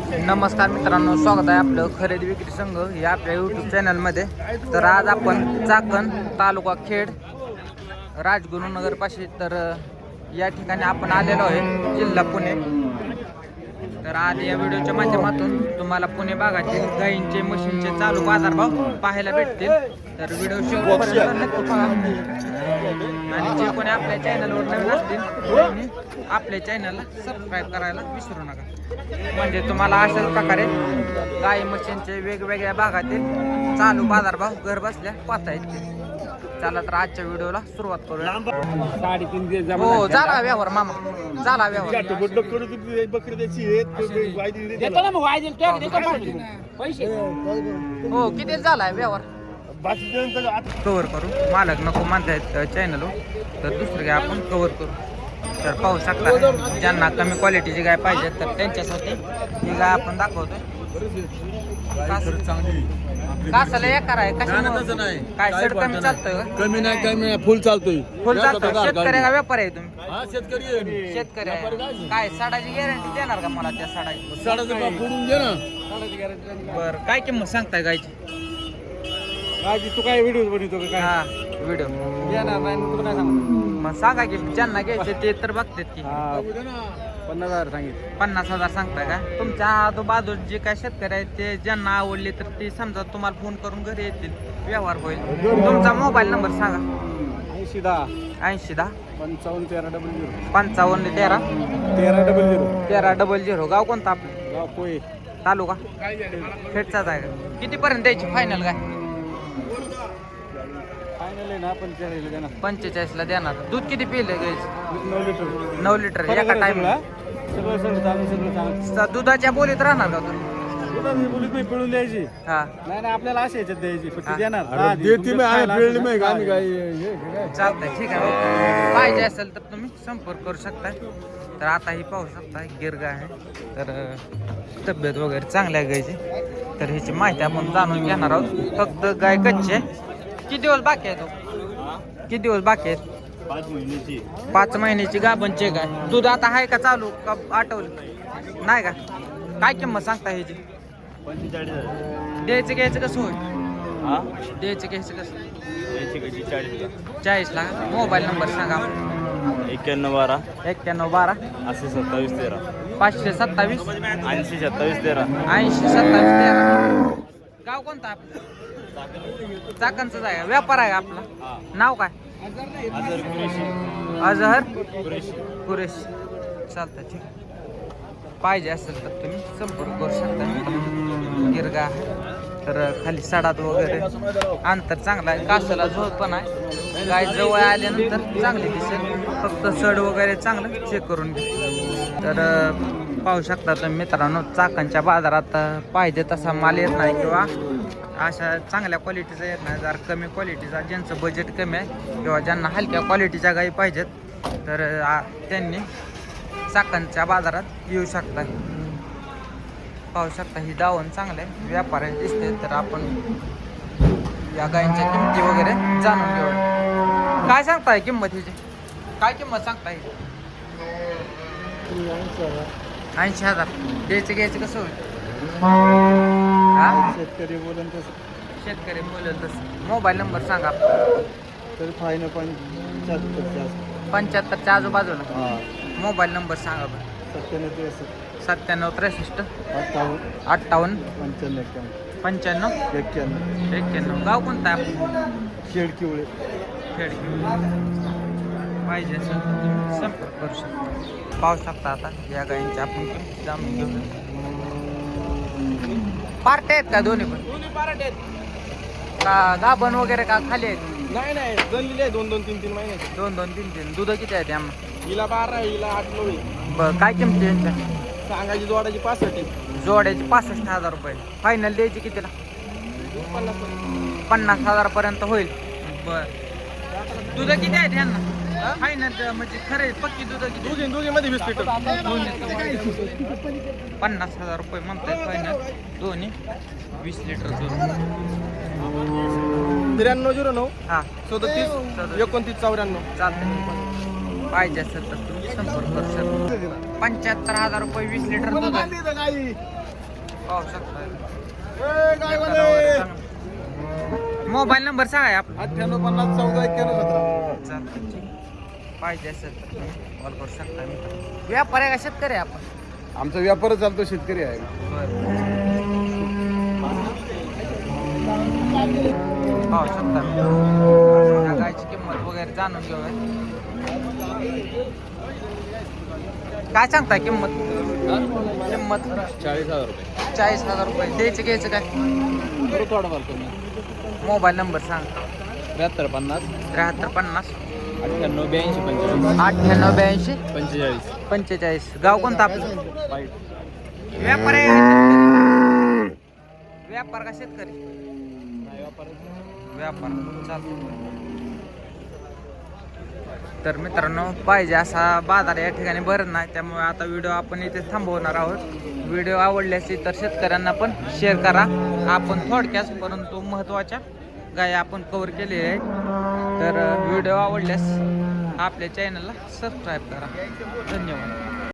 नमस्कार मित्रांनो, स्वागत आहे आपलं खरेदी विक्री संघ या आपल्या यूट्यूब चॅनलमध्ये. तर आज आपण चाकण तालुका खेड राजगुरुनगर पाशी तर या ठिकाणी आपण आलेलो आहे, जिल्हा पुणे. तर आज या व्हिडिओच्या माध्यमातून तुम्हाला पुणे भागातील गायींचे म्हशींचे चालू बाजारभाव पाहायला भेटतील. तर व्हिडिओ शेवटपर्यंत नक्की पहा आणि जे कोणी आपल्या चॅनलवर नवीन असतील त्यांनी आपल्या चॅनलला सबस्क्राईब करायला विसरू नका, म्हणजे तुम्हाला अशाच प्रकारे गाई म्हशींचे वेगवेगळ्या भागातील चालू बाजारभाव घर बसल्या पाहता येतील. चला तर आजच्या व्हिडिओला सुरुवात करूया. 3.5 हो, झाला व्यवहार मामा, झाला व्यवहार. हो, किती झालाय व्यवहार कव्हर करू. मालक नको म्हणतायत चॅनलवर, तर दुसरं काय आपण कव्हर करू. तर पाहू शकता, ज्यांना कमी क्वालिटीची गाय पाहिजे तर त्यांच्यासाठी ही गाय आपण दाखवतोय. कासाला एकार आहे, कशामुळे काय सड कमी चालतोय का? कमी नाही फुल चालतोय. फुल चालतोय. शेतकरी का व्यापारी आहे तुम्ही? शेतकरी शेतकरी आहे. काय साडाची गॅरंटी देणार का मला त्या साडाची? फोडून दे ना. बरं, काय किंमत सांगताय गायची? तू काय व्हिडिओ बनवतो का? हा, व्हिडिओ येणार नाही तू नाही सांगतो. मग सांगा की, ज्यांना घ्यायचे ते तर बघतात की. 50,000 सांगितलं. 50,000 सांगताय का? तुमच्या आजूबाजूला जे काय शेतकरी आहेत ते ज्यांना आवडले तर ते समजा तुम्हाला फोन करून घरी येतील, व्यवहार होईल. तुमचा मोबाईल नंबर सांगा. 8010 55 13 1300. गाव कोणतं आपलं? तालुका खेडचाच आहे का? कितीपर्यंत द्यायची फायनल काय? फायनल आहे ना 45 ला देणार. दूध किती पिले घ्यायचं? 9 लिटर. 9 लिटर एका टाइमला. सगळं दुधाच्या बोलीत राहणार का तुम्ही? बोलीत नाही, पिळून द्यायची. हा, नाही आपल्याला असे याच्यात द्यायची, पण ती देणार. चालतंय, ठीक आहे. पाहिजे असेल तर तुम्ही संपर्क करू शकता. तर आता ही पाहू शकता, गिरगा आहे. तर तब्येत वगैरे चांगल्या गायची. तर ह्याची माहिती आपण जाणून घेणार आहोत. फक्त गाय कच्चे. किती दिवस बाकी आहे तो? किती दिवस बाकी आहेत? 5 महिन्याची गाभणचे काय? दूध आता आहे का चालू का आठवलं नाही का? काय किंमत सांगता ह्याची? 45,000. द्यायचं घ्यायचं कसं होईल? द्यायचं घ्यायचं कसं? 40 ला. मोबाईल नंबर सांगा. 9112 9112 80 27 13 527 80 27 13. 80 27 13. गाव कोणतं आपलं? चाकणचं आहे. व्यापार आहे आपला. नाव काय? अजहर कुरेशी. चालतं, ठीक आहे. पाहिजे असेल तर तुम्ही संपर्क करू शकता. गिरगा आहे. तर खाली सडात वगैरे अंतर चांगलं आहे. कासाला झोळ पण आहे. गाय जवळ आल्यानंतर चांगली दिसेल. फक्त सड वगैरे चांगलं चेक करून घे. तर पाहू शकता तुम्ही मित्रांनो, चाकणच्या बाजारात पाहिजे तसा माल येत नाही किंवा अशा चांगल्या क्वालिटीचा येत नाही. जर कमी क्वालिटीचा, ज्यांचं बजेट कमी आहे किंवा ज्यांना हलक्या क्वालिटीच्या गायी पाहिजेत तर त्यांनी चाकणच्या बाजारात येऊ शकता. पाहू शकता, ही दावण चांगले व्यापारी दिसते. तर आपण या गायींच्या किमती वगैरे जाणून घेऊ. काय सांगताय किंमत हिची? काय किंमत सांगताय? 80,000. द्यायचं घ्यायचं कसं होईल? शेतकरी बोलून तसं. शेतकरी बोलेल तसं. मोबाईल नंबर सांगा. तर फायनल 75च्या आजूबाजूला. मोबाईल नंबर सांगा बरं. 97 63 58 95 91. गाव कोणतं आहे आपलं? शेडकिवळे. पाहिजे असेल तर तुम्ही संपर्क करू शकता. पाहू शकता आता या गायींची आपण जाणून घेऊ. पार्टे आहेत का? दोन्ही पार्टे आहेत का? गाभण वगैरे का खाली आहेत? नाही जणलेली आहे 2-2 3-3 महिने. 2-2 3-3. दूध किती आहेत यामा? हिला 12 हिला 8-9. बरं, काय किंमत यांच्या? सांगायची जोडाची 65. जोड्याची 65,000 रुपये. फायनल द्यायची कितीला? 50,000 पर्यंत होईल. बर, दूध किती आहेत यांना? फायनल म्हणजे खरे पक्की दूध किती? दोघी मध्ये 20 लिटर. 50,000 रुपये म्हणताय फायनल. दोन्ही 20 लिटर दूध. 9309 हा 37 29 94. चालतंय. पाहिजे असेल तर तुम्ही संपर्क करू शकता. 75,000 रुपये 20 लिटर दूध आहे. पाहू शकता. मोबाईल नंबर सांगा आपला. 98 50 14 91 17. चालतं ठीक. पाहिजे असेल तर तुम्ही कॉल करू शकता. व्यापारी आहे का शेतकरी आहे आपण? आमचा व्यापार चालतो, शेतकरी आहे. पाहू शकता. या गायची किंमत वगैरे जाणून घेऊया. काय सांगता किंमत? 40,000 रुपये. 40,000 रुपये. द्यायचं घ्यायचं काय? करू थोडं फार कमी. मोबाईल नंबर सांग. 73 50 73 50 98 82 98 82 45 45. गाव कोणतं आपलं? वाईट. व्यापार आहे का शेतकरी? व्यापार का शेतकरी? व्यापार. चालतं. तर मित्रांनो, पाहिजे असा बाजार या ठिकाणी भरत नाही, त्यामुळे आता व्हिडिओ आपण इथे थांबवणार आहोत. व्हिडिओ आवडल्यास इतर शेतकऱ्यांना पण शेअर करा. आपण थोडक्यात परंतु महत्त्वाच्या गाय आपण कव्हर केलेल्या आहेत. तर व्हिडिओ आवडल्यास आपल्या चॅनलला सबस्क्राईब करा. धन्यवाद.